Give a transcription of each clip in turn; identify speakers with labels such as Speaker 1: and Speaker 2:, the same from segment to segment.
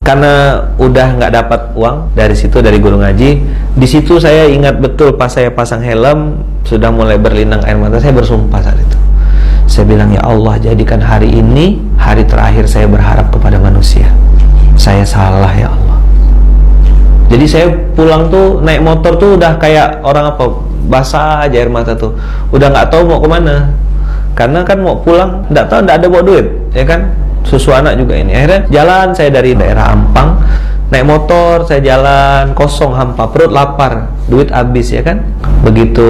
Speaker 1: Karena udah nggak dapat uang dari situ, dari guru ngaji. Di situ saya ingat betul pas saya pasang helm, sudah mulai berlinang air mata, saya bersumpah saat itu. Saya bilang, ya Allah, jadikan hari ini hari terakhir saya berharap kepada manusia. Saya salah ya Allah. Jadi saya pulang tuh naik motor tuh udah kayak orang apa, basah aja air mata tuh. Udah nggak tahu mau kemana. Karena kan mau pulang, nggak tahu, nggak ada bawa duit, ya kan? Susu anak juga ini. Akhirnya jalan saya dari daerah Ampang, naik motor, saya jalan kosong, hampa, perut lapar, duit habis, ya kan? Begitu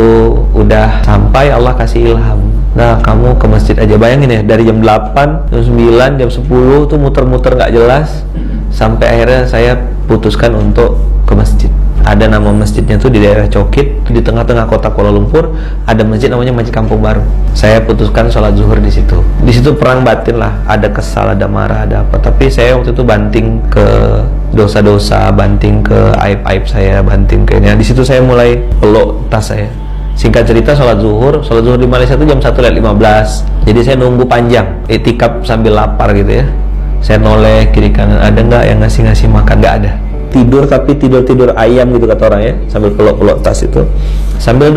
Speaker 1: udah sampai, Allah kasih ilham. Nah, kamu ke masjid aja. Bayangin ya, dari jam 8, jam 9, jam 10 tuh muter-muter nggak jelas, sampai akhirnya saya putuskan untuk ke masjid. Ada nama masjidnya tuh di daerah Cokit, di tengah-tengah kota Kuala Lumpur. Ada masjid namanya Masjid Kampung Baru. Saya putuskan sholat zuhur di situ. Di situ perang batin lah, ada kesal, ada marah, ada apa. Tapi saya waktu itu banting ke dosa-dosa, banting ke aib-aib saya, banting ke ini. Di situ saya mulai peluk tas saya. Singkat cerita, sholat zuhur di Malaysia itu jam 1:15. Jadi saya nunggu panjang, itikaf sambil lapar gitu ya. Saya noleh kiri kanan, ada nggak yang ngasih makan? Nggak ada. Tidur, tapi tidur ayam gitu kata orang ya, sambil peluk-peluk tas itu, sambil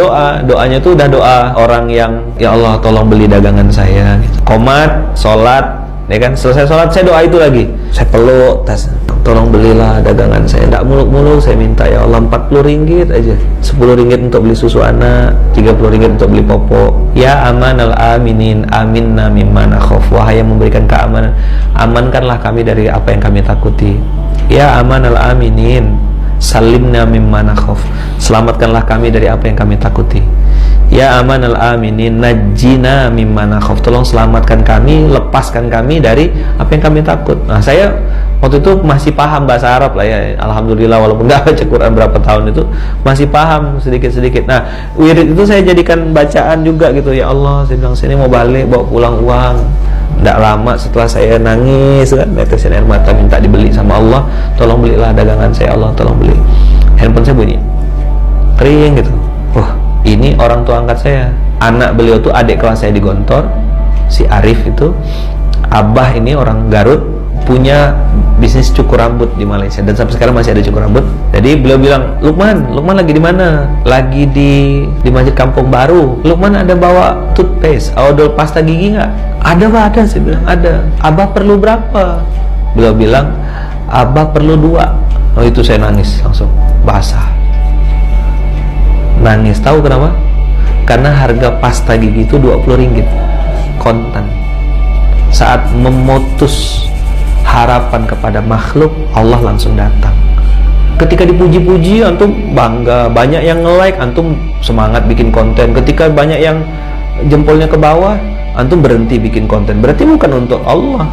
Speaker 1: doanya tuh udah doa orang yang, ya Allah tolong beli dagangan saya gitu. Komat, sholat, ya kan, selesai sholat saya doa itu lagi, saya peluk tas, tolong belilah dagangan saya, tidak muluk-muluk, saya minta ya Allah 40 ringgit aja, 10 ringgit untuk beli susu anak, 30 ringgit untuk beli popok. Ya amanal aminin, aminna mimma nakhaf, wahai yang memberikan keamanan, amankanlah kami dari apa yang kami takuti. Ya amanal aminin, salimna mimma nakhaf, selamatkanlah kami dari apa yang kami takuti. Ya amanal aminin, najjina mimma nakhaf, tolong selamatkan kami, lepaskan kami dari apa yang kami takut. Nah, saya waktu itu masih paham bahasa Arab lah ya, alhamdulillah, walaupun nggak baca Quran berapa tahun itu, masih paham sedikit-sedikit. Nah, wirid itu saya jadikan bacaan juga gitu. Ya Allah, saya bilang, sini mau balik, bawa pulang uang. Tidak lama setelah saya nangis kan, netesin air mata, minta dibeli sama Allah, tolong belilah dagangan saya, Allah tolong beli. Handphone saya bunyi, ring gitu. Wah, ini orang tua angkat saya. Anak beliau tuh adik kelas saya di Gontor, si Arif itu. Abah ini orang Garut, punya bisnis cukur rambut di Malaysia, dan sampai sekarang masih ada cukur rambut. Jadi beliau bilang, Lukman lagi di mana? Lagi di Masjid Kampung Baru. Lukman ada bawa toothpaste, odol pasta gigi nggak? Ada Pak, ada. Saya bilang ada. Abah perlu berapa? Beliau bilang, Abah perlu 2. Oh, itu saya nangis langsung, basah. Nangis, tahu kenapa? Karena harga pasta gigi itu 20 ringgit kontan. Saat memutus harapan kepada makhluk, Allah langsung datang. Ketika dipuji-puji, antum bangga, banyak yang nge-like, antum semangat bikin konten. Ketika banyak yang jempolnya ke bawah, antum berhenti bikin konten. Berarti bukan untuk Allah,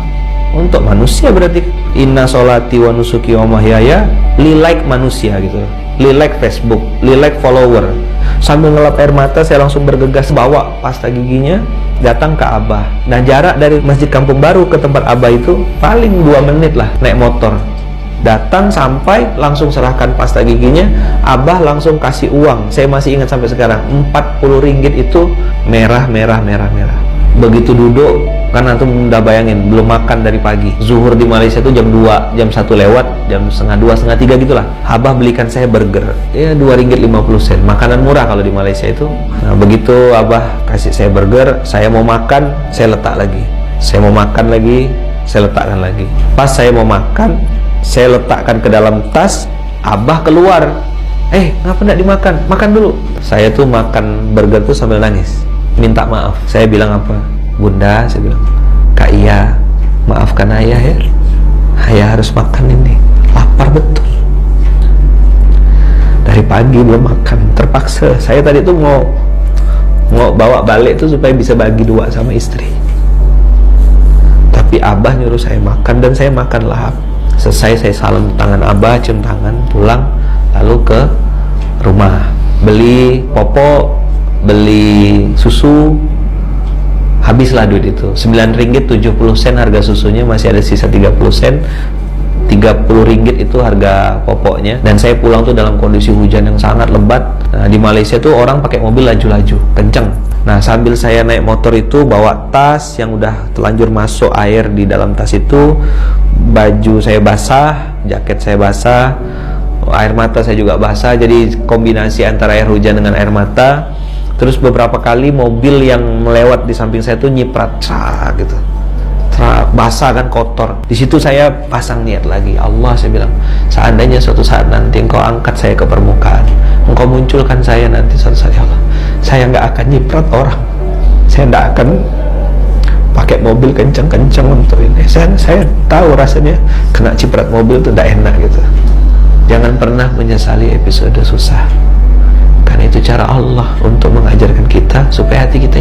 Speaker 1: untuk manusia. Berarti inna sholati wa nusuki wa mahyaya li-like manusia gitu, li-like Facebook, li-like follower. Sambil ngelap air mata, saya langsung bergegas bawa pasta giginya, datang ke Abah. Nah, jarak dari Masjid Kampung Baru ke tempat Abah itu paling 2 menit lah naik motor. Datang sampai langsung serahkan pasta giginya, Abah langsung kasih uang. Saya masih ingat sampai sekarang, 40 ringgit itu merah. Begitu duduk, kan antum udah bayangin, belum makan dari pagi. Zuhur di Malaysia itu jam 2, jam 1 lewat, jam setengah 2, setengah 3 gitulah. Abah belikan saya burger, ya 2 ringgit 50 sen, makanan murah kalau di Malaysia itu. Nah, begitu Abah kasih saya burger, saya mau makan, saya letak lagi. Saya mau makan lagi, saya letakkan lagi. Pas saya mau makan, saya letakkan ke dalam tas, Abah keluar. Ngapa enggak dimakan? Makan dulu. Saya tuh makan burger tuh sambil nangis, minta maaf. Saya bilang apa? Bunda, saya bilang, Kak Iya, maafkan ayah ya, ayah harus makan ini, lapar betul. Dari pagi belum makan, terpaksa. Saya tadi tuh mau bawa balik tuh supaya bisa bagi 2 sama istri. Tapi Abah nyuruh saya makan, dan saya makan lahap. Selesai saya salam tangan Abah, cium tangan, pulang, lalu ke rumah, beli popok, beli susu. Habislah duit itu, 9 ringgit 70 sen harga susunya, masih ada sisa 30 sen. 30 ringgit itu harga popoknya. Dan saya pulang tuh dalam kondisi hujan yang sangat lebat. Nah, di Malaysia tuh orang pakai mobil laju-laju kenceng. Nah, sambil saya naik motor itu bawa tas yang udah telanjur masuk air di dalam tas itu, baju saya basah, jaket saya basah, air mata saya juga basah, jadi kombinasi antara air hujan dengan air mata. Terus beberapa kali mobil yang melewat di samping saya itu nyiprat, gitu. Basah kan, kotor. Di situ saya pasang niat lagi, Allah, saya bilang, seandainya suatu saat nanti Engkau angkat saya ke permukaan, Engkau munculkan saya nanti suatu saat, ya Allah, saya nggak akan nyiprat orang, saya nggak akan pakai mobil kencang-kencang untuk ini. Saya tahu rasanya kena ciprat mobil itu tidak enak gitu. Jangan pernah menyesali episode susah, karena itu cara Allah untuk mengajarkan kita supaya hati kita